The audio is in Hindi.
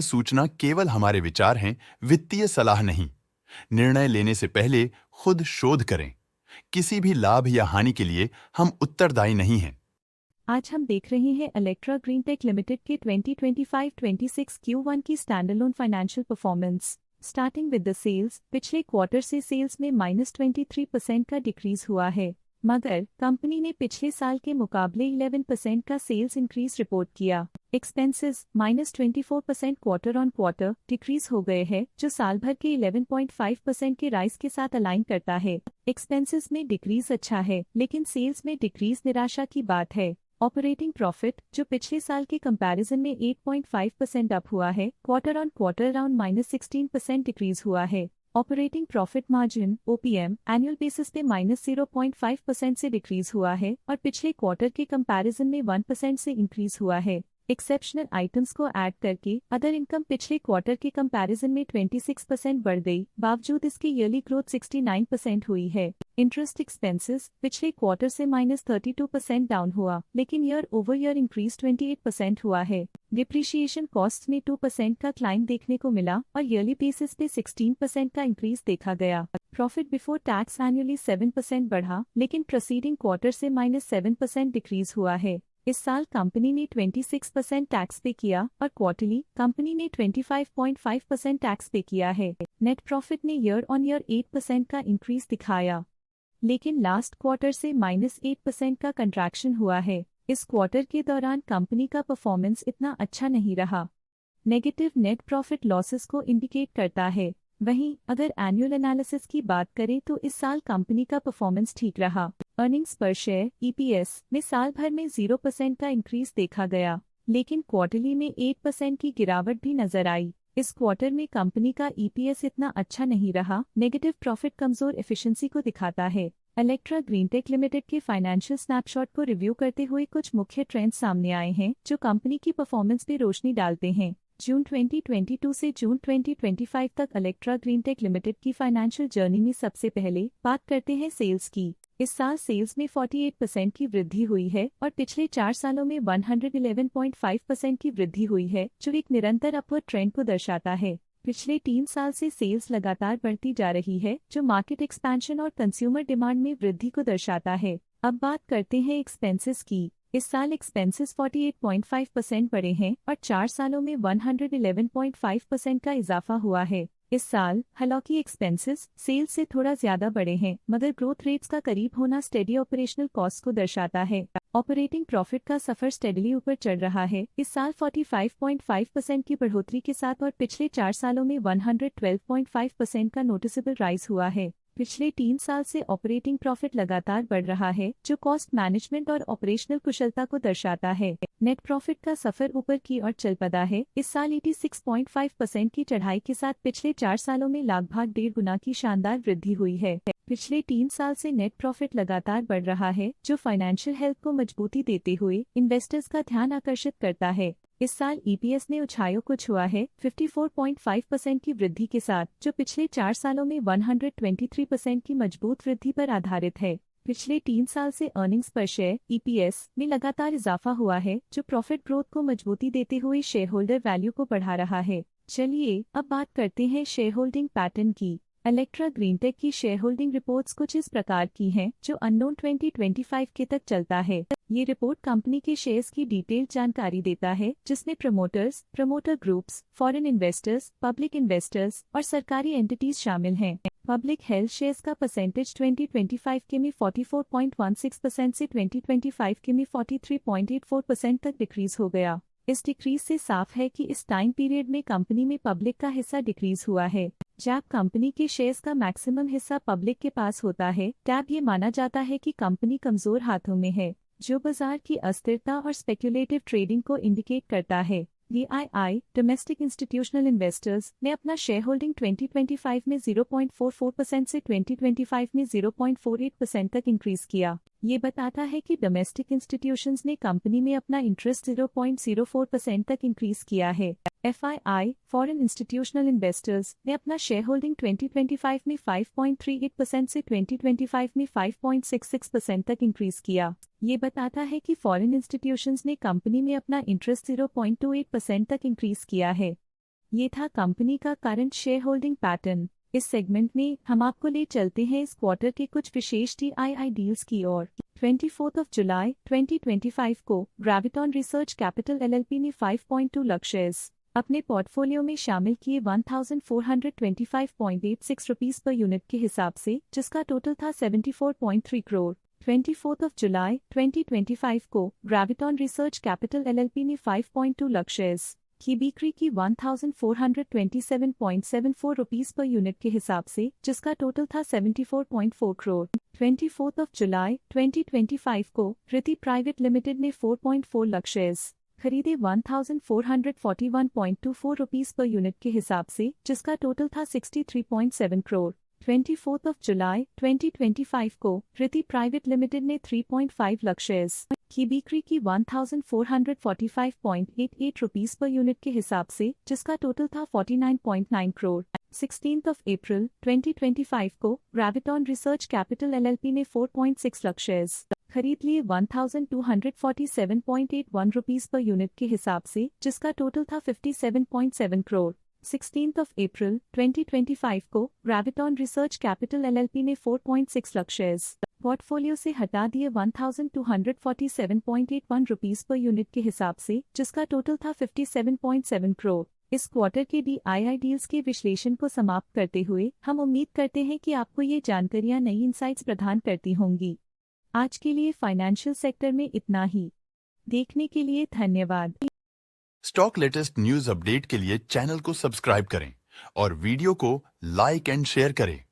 सूचना केवल हमारे विचार हैं, वित्तीय सलाह नहीं। निर्णय लेने से पहले खुद शोध करें। किसी भी लाभ या हानि के लिए हम उत्तरदायी नहीं हैं। आज हम देख रहे हैं इलेक्ट्रा ग्रीनटेक लिमिटेड के 2025-26 Q1 की standalone financial performance. Starting with the sales, पिछले क्वार्टर से सेल्स में -23% का डिक्रीज हुआ है, मगर कंपनी ने पिछले साल के मुकाबले 11% का सेल्स इंक्रीज रिपोर्ट किया। Expenses -24% quarter on quarter decrease हो गए हैं, जो साल भर के 11.5% के राइज के साथ अलाइन करता है। एक्सपेंसेस में डिक्रीज अच्छा है, लेकिन सेल्स में डिक्रीज निराशा की बात है। ऑपरेटिंग प्रॉफिट, जो पिछले साल के कंपैरिजन में 8.5% अप हुआ है, quarter on quarter around -16% decrease हुआ है। Operating profit margin OPM annual basis पे -0.5% से डिक्रीज हुआ है और पिछले क्वार्टर के कंपैरिजन में 1% से इंक्रीज हुआ है। एक्सेप्शनल आइटम्स को ऐड करके अदर इनकम पिछले क्वार्टर के कंपैरिजन में 26% बढ़ गई, बावजूद इसके ईयरली ग्रोथ 69% हुई है। इंटरेस्ट एक्सपेंसेस पिछले क्वार्टर से -32% डाउन हुआ, लेकिन ईयर ओवर ईयर इंक्रीज 28% हुआ है। डिप्रिशिएशन कॉस्ट में 2% का क्लाइम देखने को मिला और ईयरली बेसिस पे 16% का इंक्रीज देखा गया। प्रॉफिट बिफोर टैक्स एनुअली 7% बढ़ा, लेकिन प्रोसीडिंग क्वार्टर से -7% डिक्रीज हुआ है। इस साल कंपनी ने 26% टैक्स पे किया और क्वार्टरली कंपनी ने 25.5% टैक्स पे किया है। नेट प्रॉफिट ने ईयर ऑन ईयर 8% का इंक्रीज दिखाया, लेकिन लास्ट क्वार्टर से -8% का कंट्रैक्शन हुआ है। इस क्वार्टर के दौरान कंपनी का परफॉर्मेंस इतना अच्छा नहीं रहा। नेगेटिव नेट प्रॉफिट लॉसेस को इंडिकेट करता है। वहीं अगर एनुअल एनालिसिस की बात करें तो इस साल कंपनी का परफॉर्मेंस ठीक रहा। अर्निंग्स पर शेयर EPS में साल भर में 0% का इंक्रीज देखा गया, लेकिन क्वार्टरली में 8% की गिरावट भी नजर आई। इस क्वार्टर में कंपनी का EPS इतना अच्छा नहीं रहा। नेगेटिव प्रॉफिट कमजोर एफिशिएंसी को दिखाता है। इलेक्ट्रा ग्रीनटेक लिमिटेड के फाइनेंशियल स्नैपशॉट को रिव्यू करते हुए कुछ मुख्य ट्रेंड्स सामने आए हैं, जो कंपनी की परफॉर्मेंस पे रोशनी डालते हैं। जून 2022 से जून 2025 तक इलेक्ट्रा ग्रीनटेक लिमिटेड की फाइनेंशियल जर्नी में सबसे पहले बात करते हैं सेल्स की। इस साल सेल्स में 48% की वृद्धि हुई है और पिछले 4 सालों में 111.5% की वृद्धि हुई है, जो एक निरंतर अपवर्ड ट्रेंड को दर्शाता है। पिछले 3 साल से सेल्स लगातार बढ़ती जा रही है, जो मार्केट एक्सपेंशन और कंज्यूमर डिमांड में वृद्धि को दर्शाता है। अब बात करते हैं एक्सपेंसेस की। इस साल एक्सपेंसेस 48.5% बढ़े हैं और 4 सालों में 111.5% का इजाफा हुआ है। इस साल हालांकि एक्सपेंसेस सेल्स से थोड़ा ज्यादा बढ़े हैं, मगर ग्रोथ रेट्स का करीब होना स्टेडी ऑपरेशनल कॉस्ट को दर्शाता है। ऑपरेटिंग प्रॉफिट का सफर स्टेडली ऊपर चढ़ रहा है। इस साल 45.5% की बढ़ोतरी के साथ और पिछले 4 सालों में 112.5% का नोटिसेबल राइज हुआ है। पिछले 3 साल से ऑपरेटिंग प्रॉफिट लगातार बढ़ रहा है, जो कॉस्ट मैनेजमेंट और ऑपरेशनल कुशलता को दर्शाता है। नेट प्रॉफिट का सफर ऊपर की ओर चल पड़ा है। इस साल 86.5% की चढ़ाई के साथ पिछले 4 सालों में लगभग 1.5 गुना की शानदार वृद्धि हुई है। पिछले 3 साल से नेट प्रॉफिट लगातार बढ़ रहा है, जो फाइनेंशियल हेल्थ को मजबूती देते हुए इन्वेस्टर्स का ध्यान आकर्षित करता है। इस साल EPS ने ऊंचाइयों को छुआ है 54.5% की वृद्धि के साथ, जो पिछले 4 सालों में 123% की मजबूत वृद्धि पर आधारित है। पिछले 3 साल से अर्निंग्स पर शेयर EPS में लगातार इजाफा हुआ है, जो प्रॉफिट ग्रोथ को मजबूती देते हुए शेयर होल्डर वैल्यू को बढ़ा रहा है। चलिए अब बात करते हैं शेयर होल्डिंग पैटर्न की। इलेक्ट्रा ग्रीनटेक की शेयर होल्डिंग रिपोर्ट्स कुछ इस प्रकार की हैं, जो अननोन 2025 के तक चलता है। ये रिपोर्ट कंपनी के शेयर्स की डिटेल्ड जानकारी देता है, जिसमें promoters, promoter groups, foreign investors, public investors और सरकारी एंटिटीज शामिल हैं। पब्लिक हेल्थ शेयर्स का परसेंटेज 2025 के में 44.16% से 2025 के में 43.84% तक डिक्रीज हो गया। इस डिक्रीज से साफ है कि इस टाइम पीरियड में कंपनी में पब्लिक का हिस्सा डिक्रीज हुआ है। जब कंपनी के शेयर्स का मैक्सिमम हिस्सा पब्लिक के पास होता है, तब ये माना जाता है कि कंपनी कमजोर हाथों में है, जो बाजार की अस्थिरता और स्पेक्युलेटिव ट्रेडिंग को इंडिकेट करता है। DII डोमेस्टिक इंस्टीट्यूशनल इन्वेस्टर्स ने अपना शेयर होल्डिंग 2025 में 0.44% से 2025 में 0.48% तक इंक्रीज किया। ये बताता है कि डोमेस्टिक इंस्टीट्यूशंस ने कंपनी में अपना इंटरेस्ट 0.04% तक इंक्रीज किया है। FII फॉरेन इंस्टीट्यूशनल इन्वेस्टर्स ने अपना शेयर होल्डिंग 2025 में 5.38% से 2025 में 5.66% तक इंक्रीज किया। ये बताता है कि फॉरेन इंस्टीट्यूशंस ने कंपनी में अपना इंटरेस्ट 0.28% तक इंक्रीज किया है। ये था कंपनी का करंट शेयर होल्डिंग पैटर्न। इस सेगमेंट में हम आपको ले चलते हैं इस क्वार्टर के कुछ विशेष DII डील्स की ओर। 24 जुलाई 2025 को ग्रेविटॉन रिसर्च कैपिटल LLP ने 5.2 लाख शेयर्स अपने पोर्टफोलियो में शामिल किए 1425.86 रुपीस पर यूनिट के हिसाब से, जिसका टोटल था 74.3 करोड़। 24 जुलाई 2025 को ग्रेविटॉन रिसर्च कैपिटल LLP ने 5.2 लाख शेयर्स की बिक्री की 1427.74 रुपीस पर यूनिट के हिसाब से, जिसका टोटल था 74.4 करोड़। 24 जुलाई 2025 को ऋति प्राइवेट लिमिटेड ने 4.4 लाख शेयर्स खरीदे 1441.24 रुपीस पर यूनिट के हिसाब से, जिसका टोटल था 63.7 करोड़। 24 जुलाई 2025 को ऋति प्राइवेट लिमिटेड ने 3.5 लाख शेयर्स की बिक्री की 1445.88 रुपीस पर यूनिट के हिसाब से, जिसका टोटल था 49.9 करोड़। 16 अप्रैल 2025 को ग्रेविटॉन रिसर्च कैपिटल LLP ने 4.6 लाख शेयर्स खरीद लिए 1247.81 रुपीस पर यूनिट के हिसाब से, जिसका टोटल था 57.7 करोड़। 16 अप्रैल 2025 को ग्रेविटॉन रिसर्च कैपिटल LLP ने 4.6 लाख शेयर्स पोर्टफोलियो से हटा दिए 1247.81 रुपीस पर यूनिट के हिसाब से, जिसका टोटल था 57.7 करोड़। इस क्वार्टर के DII डील्स के विश्लेषण को समाप्त करते हुए हम उम्मीद करते हैं कि आपको ये जानकारियां नई इंसाइट्स प्रदान करती होंगी। आज के लिए फाइनेंशियल सेक्टर में इतना ही। देखने के लिए धन्यवाद। स्टॉक लेटेस्ट न्यूज अपडेट के लिए चैनल को सब्सक्राइब करें और वीडियो को लाइक एंड शेयर करें।